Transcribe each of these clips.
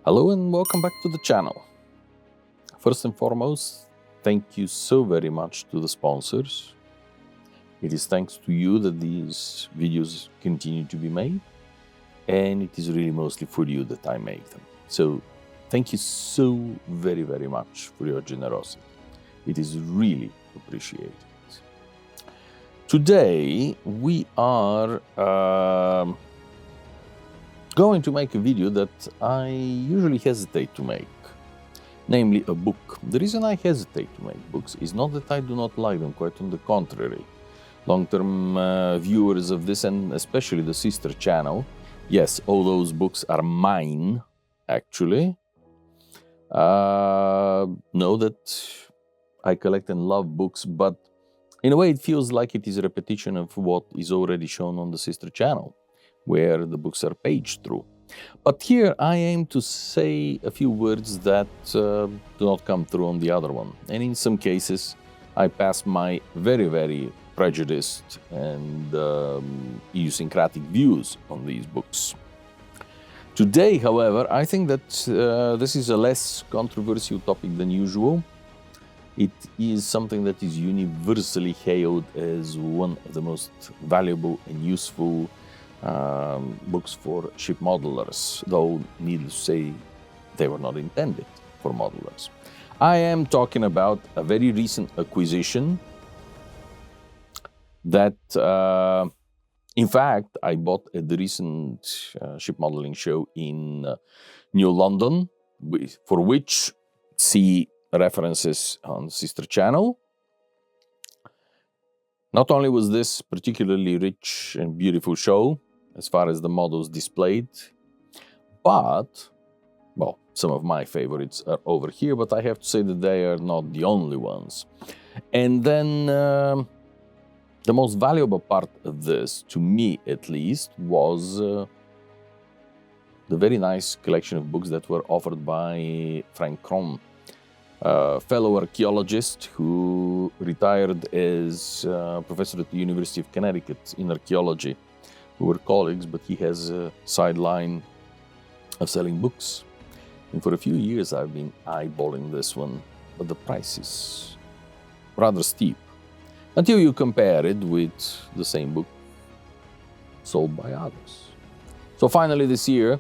Hello and welcome back to the channel. First and foremost, thank you so very much to the sponsors. It is thanks to you that these videos continue to be made, and it is really mostly for you that I make them. So thank you so very, very much for your generosity. It is really appreciated. Today we are going to make a video that I usually hesitate to make, namely a book. The reason I hesitate to make books is not that I do not like them, quite on the contrary. Long-term viewers of this, and especially the sister channel, yes, all those books are mine, actually. Know that I collect and love books, but in a way it feels like it is a repetition of what is already shown on the sister channel, where the books are paged through. But here I aim to say a few words that do not come through on the other one. And in some cases, I pass my very, very prejudiced and idiosyncratic views on these books. Today, however, I think that this is a less controversial topic than usual. It is something that is universally hailed as one of the most valuable and useful books for shipmodelers, though needless to say, they were not intended for modelers. I am talking about a very recent acquisition that, in fact, I bought at the recent ship modeling show in New London, for which see references on sister channel. Not only was this particularly rich and beautiful show, as far as the models displayed, but, well, some of my favorites are over here, but I have to say that they are not the only ones. And then the most valuable part of this, to me at least, was the very nice collection of books that were offered by Kroum, a fellow archaeologist who retired as professor at the University of Connecticut in archaeology. We were colleagues, but he has a sideline of selling books. And for a few years I've been eyeballing this one, but the price is rather steep, until you compare it with the same book sold by others. So finally this year,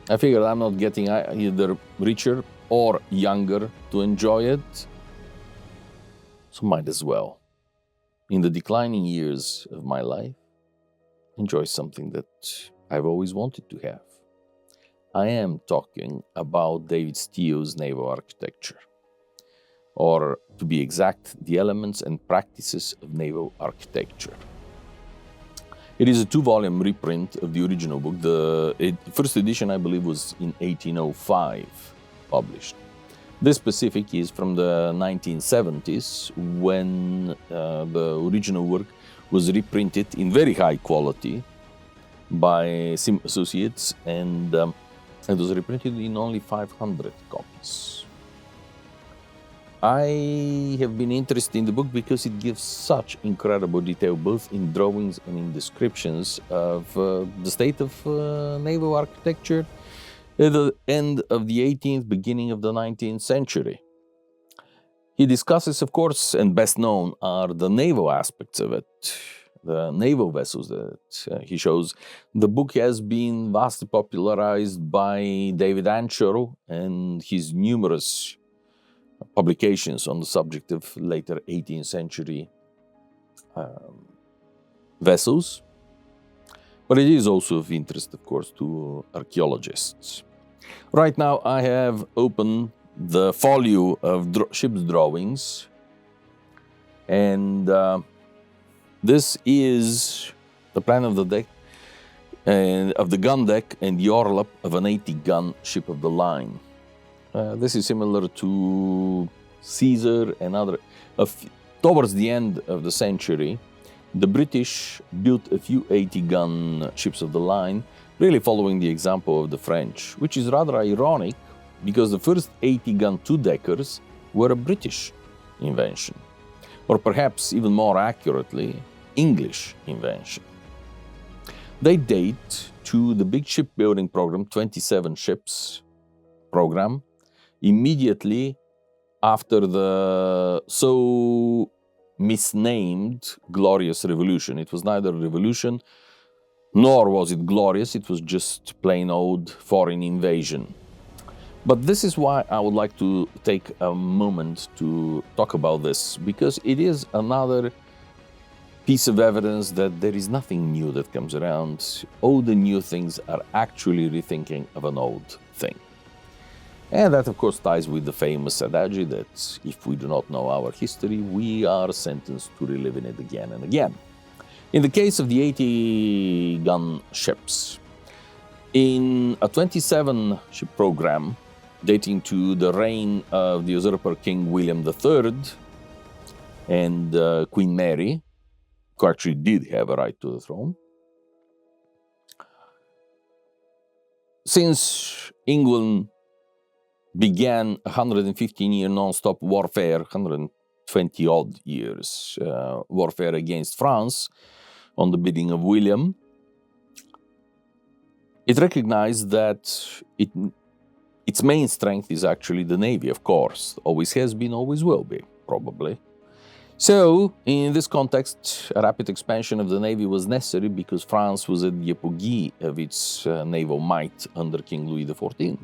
I figured I'm not getting either richer or younger to enjoy it, so might as well, in the declining years of my life, enjoy something that I've always wanted to have. I am talking about David Steele's Naval Architecture, or to be exact, the elements and practices of naval architecture. It is a 2-volume reprint of the original book. The first edition, I believe, was in 1805 published. This specific is from the 1970s, when the original work was reprinted in very high quality by Sim Associates, and it was reprinted in only 500 copies. I have been interested in the book because it gives such incredible detail, both in drawings and in descriptions of the state of naval architecture at the end of the 18th, beginning of the 19th century. He discusses, of course, and best known are the naval aspects of it, the naval vessels that he shows. The book has been vastly popularized by David Anshaw and his numerous publications on the subject of later 18th century vessels. But it is also of interest, of course, to archaeologists. Right now I have opened the folio of ship's drawings, and this is the plan of the deck and of the gun deck and the orlop of an 80-gun ship of the line. This is similar to Caesar and other. Towards the end of the century, the British built a few 80-gun ships of the line, really following the example of the French, which is rather ironic because the first 80-gun two-deckers were a British invention, or perhaps even more accurately, English invention. They date to the big shipbuilding program, 27 ships, program immediately after the so misnamed Glorious Revolution. It was neither a revolution nor was it glorious, it was just plain old foreign invasion. But this is why I would like to take a moment to talk about this, because it is another piece of evidence that there is nothing new that comes around. All the new things are actually rethinking of an old thing. And that, of course, ties with the famous adage that if we do not know our history, we are sentenced to reliving it again and again. In the case of the 80-gun ships, in a 27-ship program dating to the reign of the usurper King William III and Queen Mary, who actually did have a right to the throne, since England began a 115-year non-stop warfare, 120-odd years warfare against France on the bidding of William, it recognized that its main strength is actually the Navy, of course. Always has been, always will be, probably. So, in this context, a rapid expansion of the Navy was necessary because France was at the apogee of its naval might under King Louis XIV.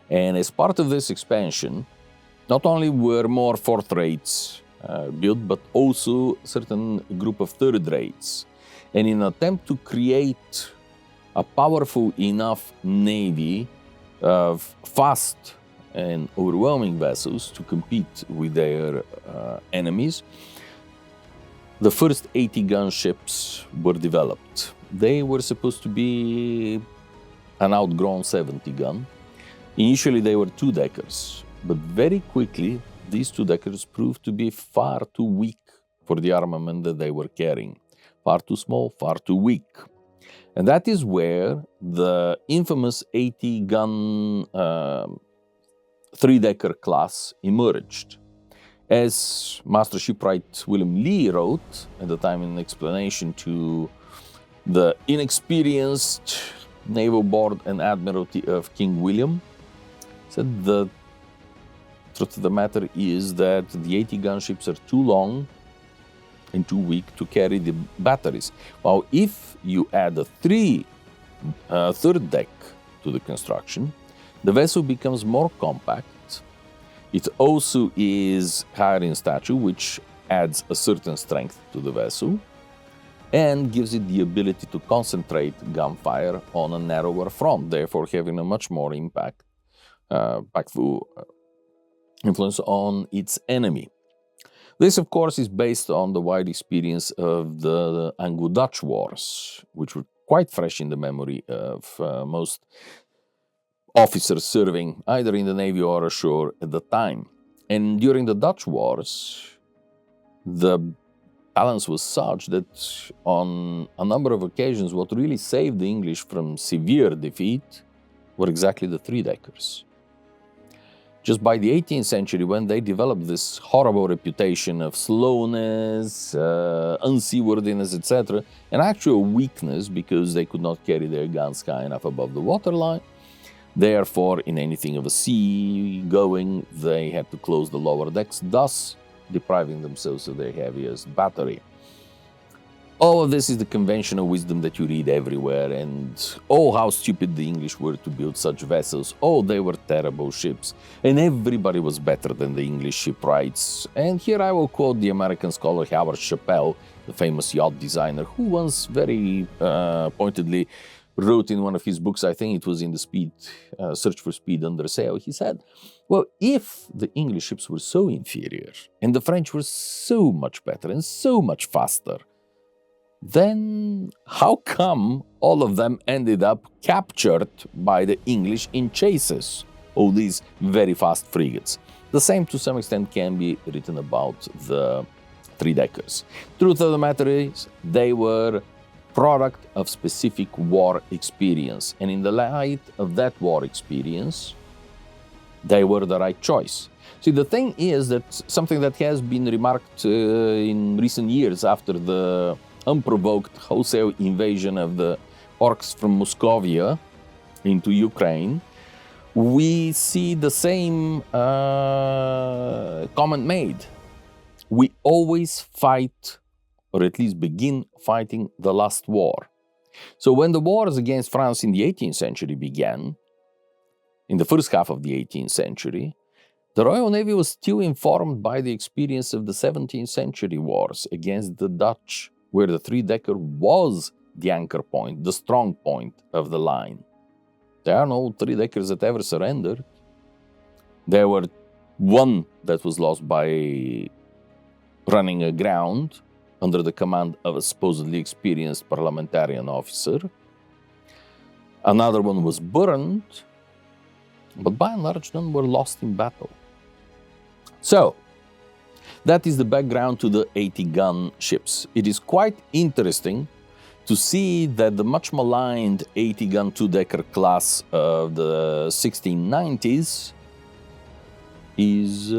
And as part of this expansion, not only were more fourth rates built, but also a certain group of third rates. And in an attempt to create a powerful enough navy of fast and overwhelming vessels to compete with their enemies, the first 80-gun ships were developed. They were supposed to be an outgrown 70-gun. Initially, they were two-deckers, but very quickly, these two-deckers proved to be far too weak for the armament that they were carrying. Far too small, far too weak. And that is where the infamous 80-gun three-decker class emerged. As Master Shipwright William Lee wrote at the time in an explanation to the inexperienced Naval Board and Admiralty of King William, said the truth of the matter is that the 80-gun ships are too long and too weak to carry the batteries. While if you add a third deck to the construction, the vessel becomes more compact. It also is higher in stature, which adds a certain strength to the vessel and gives it the ability to concentrate gunfire on a narrower front, therefore having a much more impactful influence on its enemy. This, of course, is based on the wide experience of the Anglo-Dutch wars, which were quite fresh in the memory of most officers serving either in the Navy or ashore at the time. And during the Dutch wars, the balance was such that on a number of occasions, what really saved the English from severe defeat were exactly the three-deckers. Just by the 18th century, when they developed this horrible reputation of slowness, unseaworthiness, etc., and actual weakness because they could not carry their guns high enough above the waterline, therefore, in anything of a sea going, they had to close the lower decks, thus depriving themselves of their heaviest battery. All of this is the conventional wisdom that you read everywhere, and oh, how stupid the English were to build such vessels. Oh, they were terrible ships, and everybody was better than the English shipwrights. And here I will quote the American scholar Howard Chappell, the famous yacht designer, who once very pointedly wrote in one of his books, I think it was in the Search for Speed Under Sail, he said, well, if the English ships were so inferior, and the French were so much better and so much faster, then how come all of them ended up captured by the English in chases, all these very fast frigates? The same to some extent can be written about the three-deckers. Truth of the matter is, they were product of specific war experience, and in the light of that war experience, they were the right choice. See, the thing is that something that has been remarked in recent years after the unprovoked wholesale invasion of the orcs from Muscovia into Ukraine we see the same comment made. We always fight, or at least begin fighting, the last war. So when the wars against France in the 18th century began, in the first half of the 18th century, the Royal Navy was still informed by the experience of the 17th century wars against the Dutch, where the three-decker was the anchor point, the strong point of the line. There are no three-deckers that ever surrendered. There were one that was lost by running aground under the command of a supposedly experienced parliamentarian officer. Another one was burned, but by and large none were lost in battle. So, that is the background to the 80-gun ships. It is quite interesting to see that the much maligned 80-gun two-decker class of the 1690s is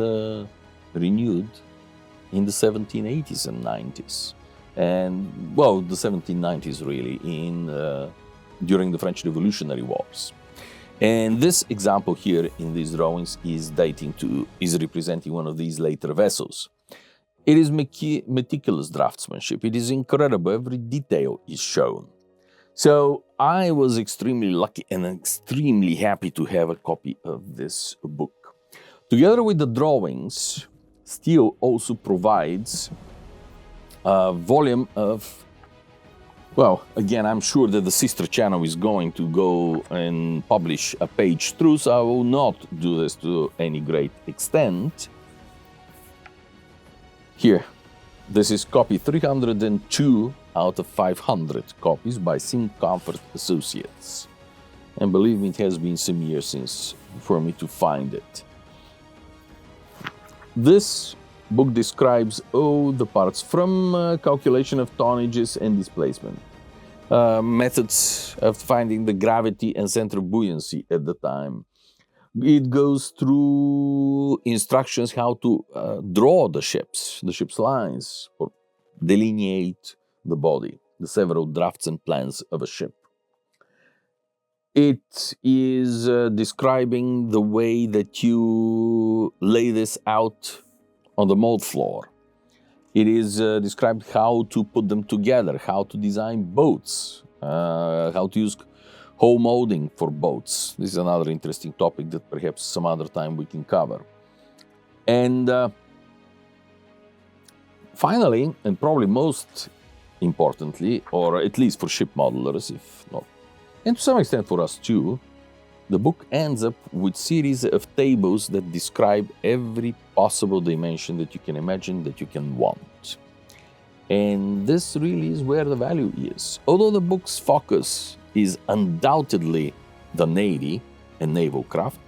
renewed in the 1780s and 90s. And, well, the 1790s really, during the French Revolutionary Wars. And this example here in these drawings is representing one of these later vessels. It is meticulous draftsmanship. It is incredible. Every detail is shown. So I was extremely lucky and extremely happy to have a copy of this book. Together with the drawings, Steel also provides a volume of, well, again, I'm sure that the sister channel is going to go and publish a page through, so I will not do this to any great extent. Here, this is copy 302 out of 500 copies by Sim Comfort Associates. And believe me, it has been some years for me to find it. This book describes all the parts, from calculation of tonnages and displacement, methods of finding the gravity and center of buoyancy at the time. It goes through instructions how to draw the ship's lines, or delineate the body, the several drafts and plans of a ship. It is describing the way that you lay this out on the mold floor. It is described how to put them together, how to design boats, how to use hull molding for boats. This is another interesting topic that perhaps some other time we can cover. And finally, and probably most importantly, or at least for ship modelers, if not, and to some extent for us too, the book ends up with series of tables that describe every possible dimension that you can imagine, that you can want. And this really is where the value is. Although the book's focus is undoubtedly the Navy and naval craft,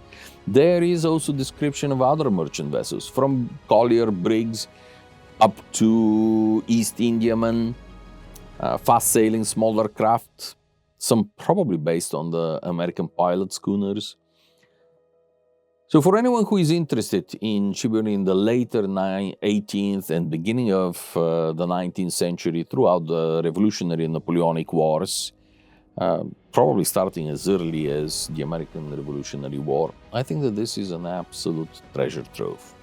there is also description of other merchant vessels, from collier brigs up to East Indiaman, fast-sailing smaller craft, some probably based on the American pilot schooners. So for anyone who is interested in shipbuilding in the later 18th and beginning of the 19th century, throughout the Revolutionary and Napoleonic Wars, probably starting as early as the American Revolutionary War, I think that this is an absolute treasure trove.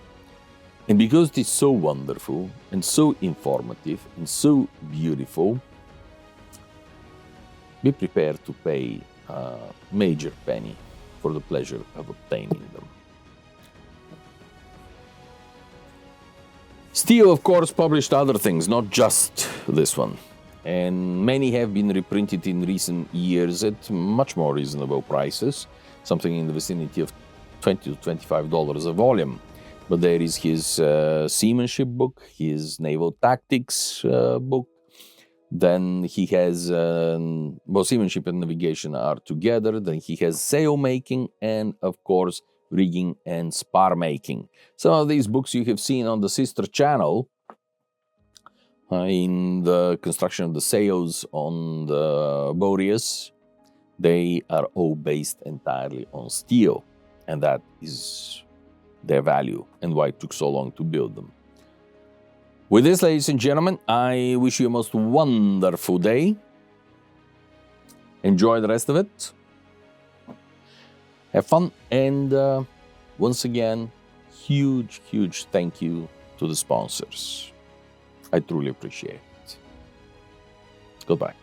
And because it is so wonderful and so informative and so beautiful, be prepared to pay a major penny for the pleasure of obtaining them. Steel, of course, published other things, not just this one. And many have been reprinted in recent years at much more reasonable prices, something in the vicinity of $20 to $25 a volume. But there is his seamanship book, his naval tactics book. Then he has, seamanship and navigation are together. Then he has sail making and, of course, rigging and spar making. Some of these books you have seen on the sister channel in the construction of the sails on the Boreas. They are all based entirely on steel, and that is their value and why it took so long to build them. With this, ladies and gentlemen, I wish you a most wonderful day. Enjoy the rest of it. Have fun, and once again, huge thank you to the sponsors. I truly appreciate it. Goodbye.